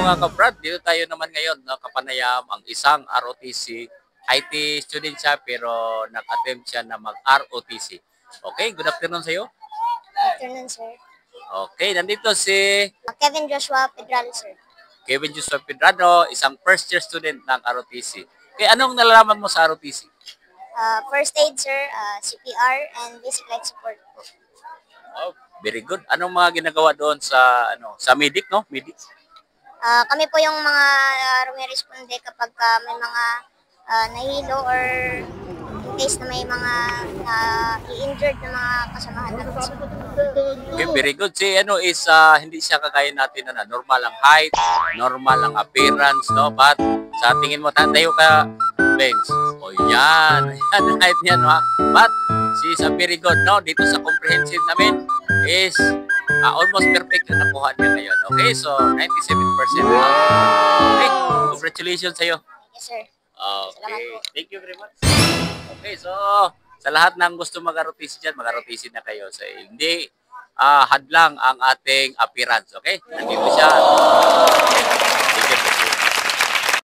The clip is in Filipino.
mga kabrad, dito tayo naman ngayon na kapanayam ang isang ROTC. IT student siya pero nag-attempt siya na mag-ROTC. Okay, good afternoon sa iyo. Afternoon, sir. Okay, nandito si Kevin Joshua Pedral, sir. Kevin Joseph Pedrano, isang first year student ng ROTC. Okay, anong nalalaman mo sa ROTC? First aid, sir, CPR, and basic life support. Oh, very good. Anong mga ginagawa doon sa sa medic, no? Medic. Kami po yung mga rumiresponde kapag may mga nahilo or in case na may mga i-injured na mga kasamahan natin. Okay, very good. Si is hindi siya kagaya natin na normal ang height, normal ang appearance, no? But sa tingin mo, tatayo ka, Benz. O yan. Yan ang height niya, no? But she is very good, no? Dito sa comprehensive namin is almost perfect na nakuha niya ngayon. Okay, so 97%. Okay, congratulations sa'yo. Yes, sir. Okay, thank you very much. Okay, so sa lahat ng gusto mag-ROTC dyan, mag-ROTC na kayo. So, hindi hadlang ang ating appearance, okay? Nandito siya.